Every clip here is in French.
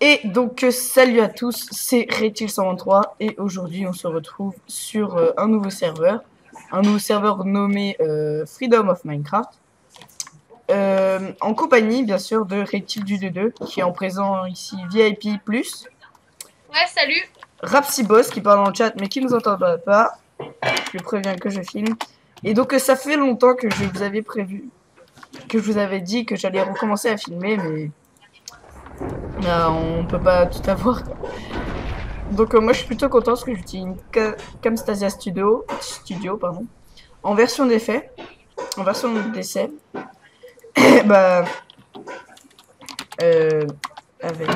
Et donc, salut à tous, c'est Retil123 et aujourd'hui on se retrouve sur un nouveau serveur nommé Freedom of Minecraft, en compagnie bien sûr de Retil du 2 qui est en présent ici VIP+, Ouais, salut. Rapsiboss qui parle en chat mais qui nous entend pas, je préviens que je filme, et donc ça fait longtemps que je vous avais prévu, que je vous avais dit que j'allais recommencer à filmer mais on peut pas tout avoir. Donc moi je suis plutôt content parce que j'utilise une Camtasia Studio pardon, en version d'essai. En version d'essai. bah euh, avec.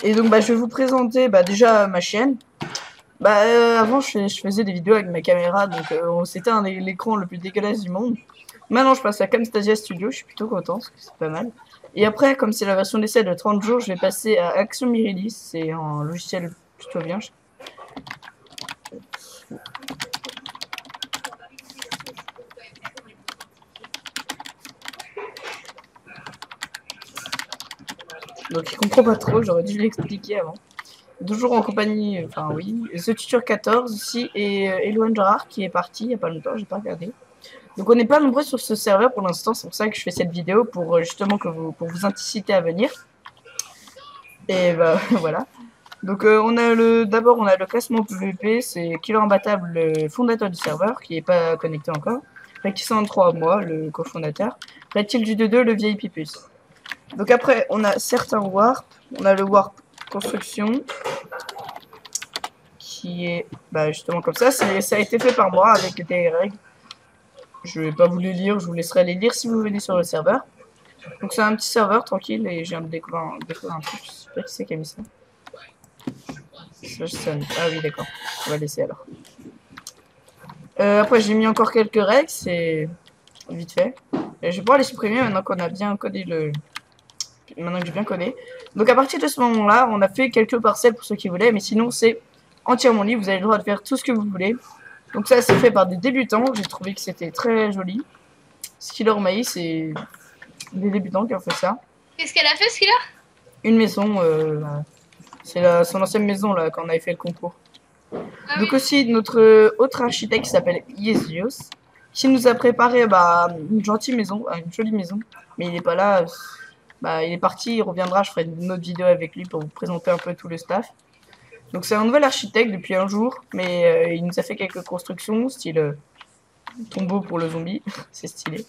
Et donc je vais vous présenter déjà ma chaîne. Avant je faisais des vidéos avec ma caméra, donc c'était l'écran le plus dégueulasse du monde. Maintenant je passe à Camtasia Studio, je suis plutôt content parce que c'est pas mal. Et après, comme c'est la version d'essai de 30 jours, je vais passer à Action Miridis, c'est un logiciel plutôt bien. Donc il comprend pas trop, j'aurais dû l'expliquer avant. Toujours en compagnie, enfin oui, The Tutor 14 aussi, et Eloane Jarrard qui est parti il y a pas longtemps, j'ai pas regardé. Donc on n'est pas nombreux sur ce serveur pour l'instant, c'est pour ça que je fais cette vidéo, pour justement pour vous inciter à venir. Et voilà. Donc d'abord on a le classement PVP, c'est Killer Imbattable, le fondateur du serveur, qui est pas connecté encore. Recti103, moi, le cofondateur. Reptile du 2, le VIP+. Donc après, on a certains warp. On a le warp construction, qui est justement comme ça. Ça a été fait par moi avec des règles. Je vais pas vous les lire, je vous laisserai les lire si vous venez sur le serveur. Donc c'est un petit serveur tranquille et j'ai découvert un truc. Je sais pas qui c'est qui a mis ça. Ah oui, d'accord. On va laisser alors. Après, j'ai mis encore quelques règles, c'est vite fait. Et je vais pouvoir les supprimer maintenant qu'on a bien codé le. Maintenant que j'ai bien codé. Donc à partir de ce moment-là, on a fait quelques parcelles pour ceux qui voulaient, mais sinon c'est entièrement libre. Vous avez le droit de faire tout ce que vous voulez. Donc ça, c'est fait par des débutants. J'ai trouvé que c'était très joli. Skiller Maïs, c'est des débutants qui ont fait ça. Qu'est-ce qu'elle a fait, ce qu'il a? Une maison, c'est son ancienne maison là quand on avait fait le concours. Ah Donc oui. aussi notre autre architecte qui s'appelle Yesios, qui nous a préparé une gentille maison, une jolie maison. Mais il n'est pas là. Il est parti, il reviendra, je ferai une autre vidéo avec lui pour vous présenter un peu tout le staff. Donc c'est un nouvel architecte depuis un jour, mais il nous a fait quelques constructions, style tombeau pour le zombie, c'est stylé.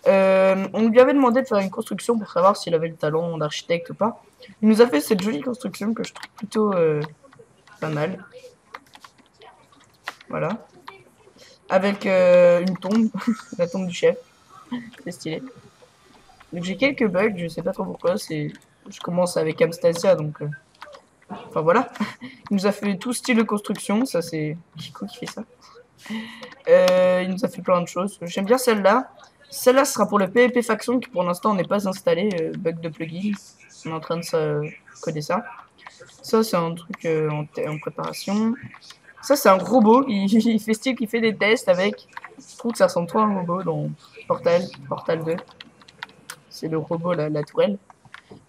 On lui avait demandé de faire une construction pour savoir s'il avait le talent d'architecte ou pas. Il nous a fait cette jolie construction que je trouve plutôt pas mal. Voilà. Avec une tombe, la tombe du chef. C'est stylé. Donc j'ai quelques bugs, je sais pas trop pourquoi, je commence avec Camtasia donc enfin voilà. Il nous a fait tout style de construction, ça c'est Kiko qui fait ça. Il nous a fait plein de choses. J'aime bien celle-là. Celle-là sera pour le PvP faction qui pour l'instant n'est pas installé, bug de plugin. On est en train de coder ça. Ça c'est un truc en préparation. Ça c'est un robot, il fait style qu'il fait des tests avec. Je trouve que ça ressemble trop à un robot dans Portal 2. C'est le robot, la tourelle.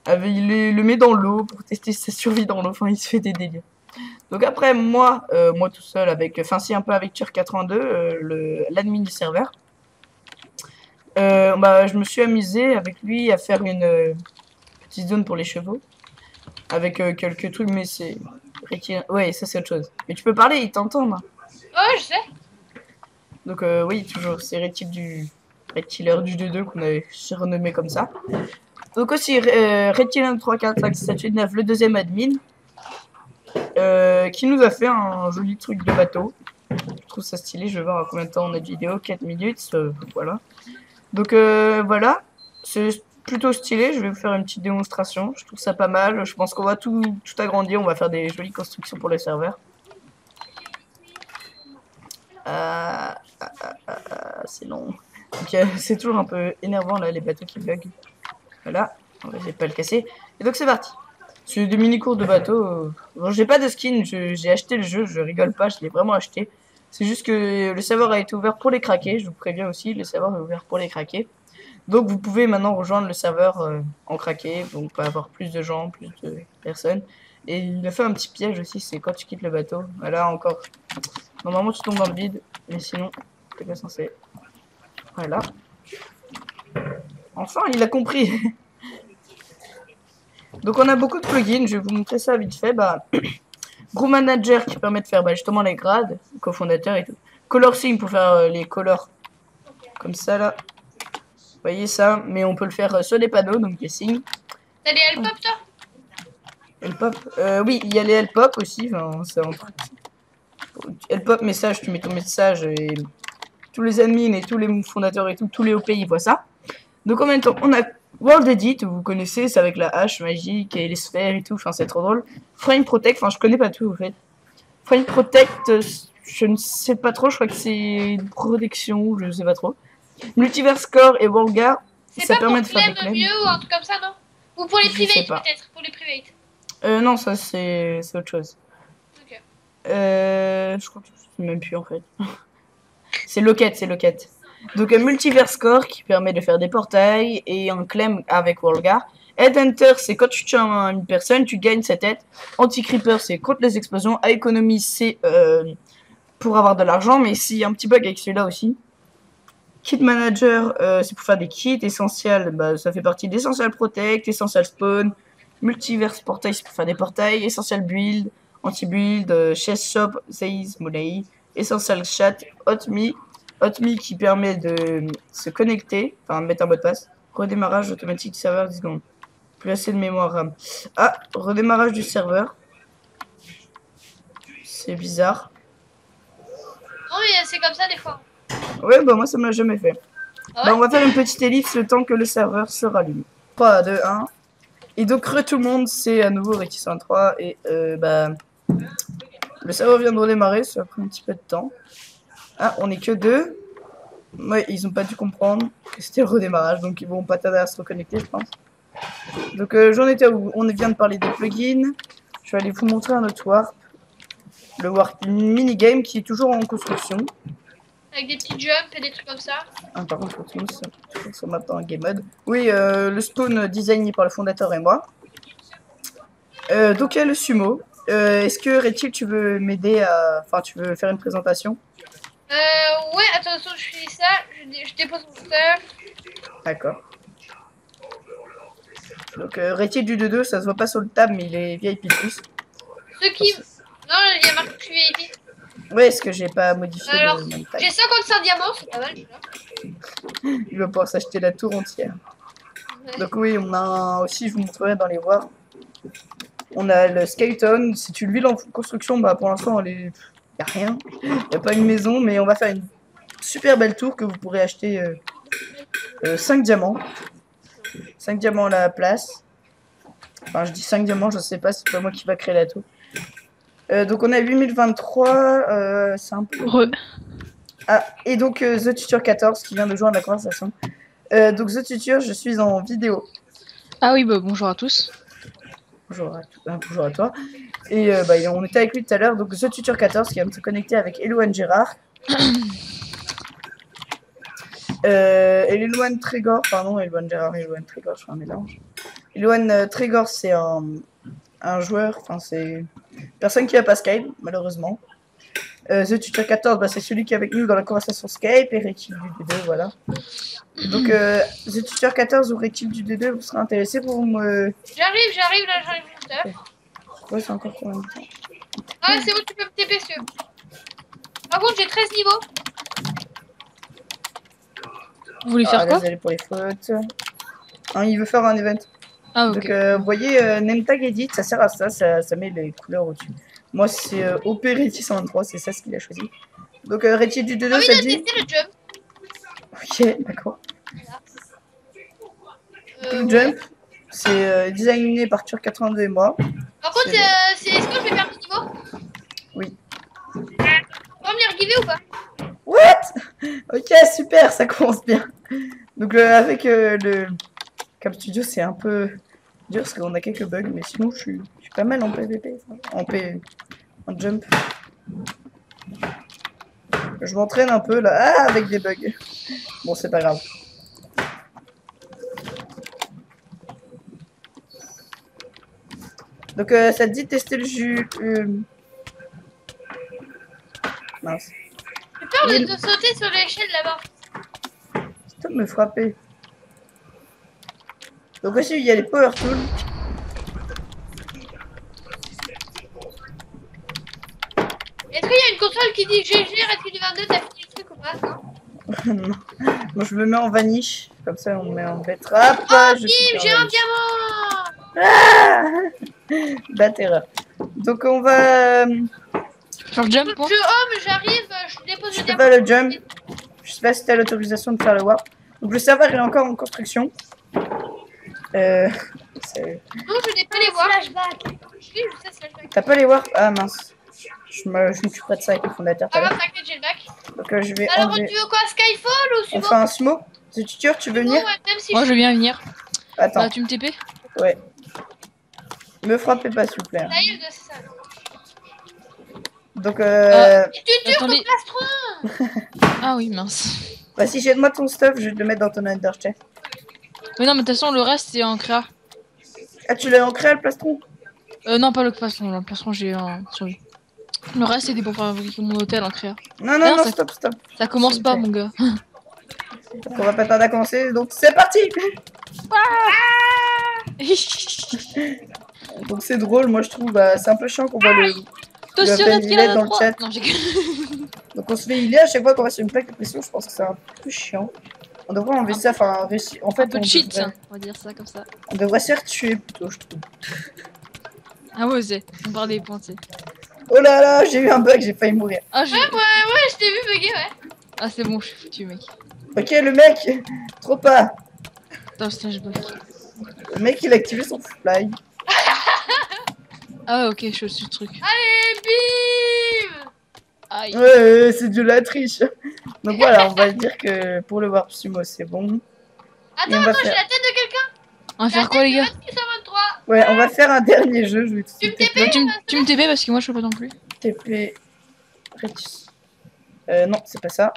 Il le met dans l'eau pour tester sa survie dans l'eau. Enfin, il se fait des délires. Donc après, moi tout seul, si un peu avec Tier82, l'admin du serveur, je me suis amusé avec lui à faire une petite zone pour les chevaux. Avec quelques trucs, mais c'est. Ouais, ça c'est autre chose. Mais tu peux parler, ils t'entendent. Oh, je sais. Donc oui, toujours, c'est Reptiler du 2 qu'on avait surnommé comme ça. Donc aussi Reptiler 3, 4, 5, 6, 7, 8, 9, le deuxième admin, qui nous a fait un joli truc de bateau. Je trouve ça stylé, je vais voir à combien de temps on a de vidéo, 4 minutes, voilà. Donc voilà, c'est plutôt stylé, je vais vous faire une petite démonstration, je trouve ça pas mal, je pense qu'on va tout agrandir, on va faire des jolies constructions pour le serveur. C'est long. C'est toujours un peu énervant là les bateaux qui bug. Voilà, on va pas le casser. Et donc c'est parti. C'est des mini cours de bateau. Bon, j'ai pas de skin, j'ai acheté le jeu, je rigole pas, je l'ai vraiment acheté. C'est juste que le serveur a été ouvert pour les craquer, je vous préviens aussi, le serveur est ouvert pour les craquer. Donc vous pouvez maintenant rejoindre le serveur en craqué, donc pas avoir plus de gens, plus de personnes. Et il a fait un petit piège aussi, c'est quand tu quittes le bateau. Voilà encore. Normalement tu tombes dans le vide, mais sinon t'es pas censé. Voilà. Enfin il a compris. Donc on a beaucoup de plugins, je vais vous montrer ça vite fait. Bah, Group Manager qui permet de faire justement les grades, cofondateur et tout. Color Sim pour faire les colors comme ça là. Vous voyez ça, mais on peut le faire sur des panneaux, donc les signes. T'as les help toi? Helpop, oui, il y a les helpop aussi, enfin, c'est un truc. Helpop message, tu mets ton message et tous les admins et tous les fondateurs et tout, tous les OP ils voient ça. Donc en même temps, on a World Edit, vous connaissez, c'est avec la hache magique et les sphères et tout, enfin c'est trop drôle. Frame Protect, enfin je connais pas tout en fait. Frame Protect, je ne sais pas trop, je crois que c'est une protection, je ne sais pas trop. Multiverse Core et Worldgar, ça permet de faire des claims. Mieux ou un truc comme ça, non? Ou pour les privates peut-être, pour les privates. Non, ça c'est autre chose. Ok. Je crois que je sais même plus en fait. C'est Locket. Donc un Multiverse Core qui permet de faire des portails et un claim avec Worldgar. Headhunter, c'est quand tu tues une personne, tu gagnes sa tête. Anti-Creeper, c'est contre les explosions. Economy, c'est pour avoir de l'argent, mais s'il y a un petit bug avec celui-là aussi. Kit Manager, c'est pour faire des kits. Essential, bah, ça fait partie d'Essential Protect, Essential Spawn. Multiverse Portail, c'est pour faire des portails. Essential Build, Anti-Build, Chess Shop, Seize, Molei. Essential Chat, Hotme qui permet de se connecter, enfin mettre un mot de passe. Redémarrage automatique du serveur 10 secondes. Plus assez de mémoire RAM. Ah, redémarrage du serveur. C'est bizarre. Non mais c'est comme ça des fois. Ouais, bah moi ça me l'a jamais fait. Ah ouais, bah, on va faire une petite ellipse le temps que le serveur se rallume. 3, 2, 1. Et donc tout le monde, c'est à nouveau Reti 103 et bah le serveur vient de redémarrer, ça a pris un petit peu de temps. Ah, on est que 2. Ouais, ils ont pas dû comprendre que c'était le redémarrage, donc ils vont pas tarder à se reconnecter, je pense. Donc j'en étais où on vient de parler des plugins. Je vais aller vous montrer un autre warp. Le warp minigame qui est toujours en construction. avec des petits jumps et des trucs comme ça. Ah, par contre, faut toujours sur map dans game mode. Oui, le spawn designé par le fondateur et moi. Donc il y a le sumo. Est-ce que Retil, tu veux m'aider à... Enfin, tu veux faire une présentation? Ouais, attention, je fais ça, je dépose mon stuff. D'accord. Donc Retil du 2-2, ça se voit pas sur le tab, mais il est VIP+. Ceux qui... Non, il y a marqué que je suis VIP. Ouais, est-ce que j'ai pas modifié Alors, le même tag? j'ai 55 diamants, c'est pas mal déjà. Il va pouvoir s'acheter la tour entière. Ouais. Donc oui, on a aussi, je vous montrerai dans les warps. On a le Skeleton. Si tu le vis en construction, bah pour l'instant, il n'y a rien. Il n'y a pas une maison, mais on va faire une super belle tour que vous pourrez acheter 5 diamants. 5 diamants à la place. Enfin, je dis 5 diamants, je sais pas, c'est pas moi qui va créer la tour. Donc on a 8023, c'est un peu... Ah, et donc The Tutor 14 qui vient de joindre la conversation. Donc The Tutor, je suis en vidéo. Ah oui, bah bonjour à tous. Bonjour à toi. Et bah, on était avec lui tout à l'heure, donc The Tutor 14 qui vient de se connecter avec Eloane Gérard. Eloane Trégor, pardon, Eloane Gérard, Eloane Trégor, je fais un mélange. Eloane Trégor, c'est un joueur, enfin c'est personne qui a pas Skype, malheureusement. The Tutor 14, bah, c'est celui qui est avec nous dans la conversation Skype, et Retil du D2, voilà. Donc, The Tutor 14 ou Retil du D2, vous serez intéressé pour me... J'arrive là, j'arrive mon stuff. Ouais, c'est encore combien de temps? Ah, c'est bon, tu peux me TP ce. Par contre, j'ai 13 niveaux. Vous voulez faire quoi? Désolé pour les fautes. Hein, il veut faire un event. Ah ok. Donc, vous voyez, name tag edit, ça sert à ça, ça met les couleurs au-dessus. Moi, c'est OP Reti 123, c'est ça ce qu'il a choisi. Donc, Reti du 2-2, ça dit... tester le jump. Ok, d'accord. Le jump, c'est designé par Tur82 et moi. Par contre, est-ce que je vais faire 10 niveaux? Oui. On va me les regiver ou pas? What? Ok, super, ça commence bien. Donc, avec le Cap Studio, c'est un peu dur parce qu'on a quelques bugs, mais sinon, je suis pas mal en PVP, en jump. Je m'entraîne un peu là, avec des bugs. Bon, c'est pas grave. Donc ça te dit de tester le jus. Mince. J'ai peur de sauter sur l'échelle là-bas. Stop me frapper. Donc aussi il y a les power tools. Est-ce qu'il y a une console qui dit GG, Red 22, t'as fini le truc ou pas? Non. Non. Moi je me mets en vanish. Comme ça on met en betterave. Oh, je bim, suis j'ai en un vanish. diamant. Bad erreur. Donc on va. Sur le jump, moi. J'arrive, je dépose Je le fais diamant. pas le jump. Je sais pas si t'as l'autorisation de faire le warp. Donc le serveur est encore en construction. Non, je n'ai pas les voir. Je sais flashback. T'as pas les warp? Ah mince. Je m'occuperai de ça avec le fondateur. Ah, t'inquiète, j'ai le bac. Donc je vais Alors, enlever. tu veux quoi, Skyfall ou On suivant? fait un sumo. Si tu tires, tu veux venir? Ouais, même si Moi, je veux bien venir. Attends. Bah, tu me TP? Ouais. Me frappez pas s'il vous plaît. Ça y est, c'est ça. Donc Tu tues ton Attendez. plastron. Ah oui, mince. bah si j'ai de moi ton stuff, je vais te le mettre dans ton Ender chest. Mais non, mais de toute façon, le reste, c'est en créa. Ah tu l'as ancré le plastron? Non, pas le plastron. Le plastron, j'ai un survie. Le reste, c'est des pour fabriquer mon hôtel en créa. Non Non, non, ça- stop. Ça commence S'il pas, te plaît. mon gars. Donc, on va pas tarder à commencer. Donc c'est parti. Donc c'est drôle, moi je trouve. Bah, c'est un peu chiant qu'on voit le. Toi Le aussi, appel, Red il Kill est à dans le 3. chat. Non, j'ai Donc on se fait healer à chaque fois qu'on va sur une plaque de pression. Je pense que c'est un peu chiant. On devrait enlever ça. Enfin réussir. En fait un peu on de cheat, devrait... on va dire ça comme ça. on devrait se faire tuer plutôt, je trouve. Ah ouais, c'est. On parle des points, tu sais. Oh là là, j'ai eu un bug, j'ai failli mourir. Ah, j'ai. Ouais, je t'ai vu bugger, ouais. Ah, c'est bon, je suis foutu, mec. Ok, le mec, trop pas. Attends, je bloque. Le mec il a activé son fly. Ah, ok, je suis le truc. Allez, bim. Aïe. Ouais, c'est de la triche. Donc voilà, on va dire que pour le warp sumo c'est bon. Et on Attends, va j'ai faire... la tête de quelqu'un. On va faire quoi, les gars? 623. Ouais, on va faire un dernier jeu. Je vais tout de Tu me suite TP? Tu me TP parce que moi, je peux pas non plus. TP. Retus. Non, c'est pas ça.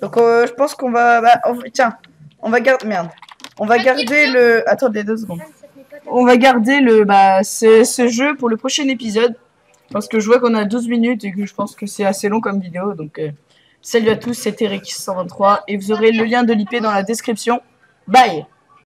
Donc je pense qu'on va... Bah, tiens, on va garder... Merde. On va garder le... Attendez 2 secondes. On va garder le... Bah, ce jeu pour le prochain épisode. Parce que je vois qu'on a 12 minutes et que je pense que c'est assez long comme vidéo. Donc, salut à tous, c'était Rex123. Et vous aurez le lien de l'IP dans la description. Bye!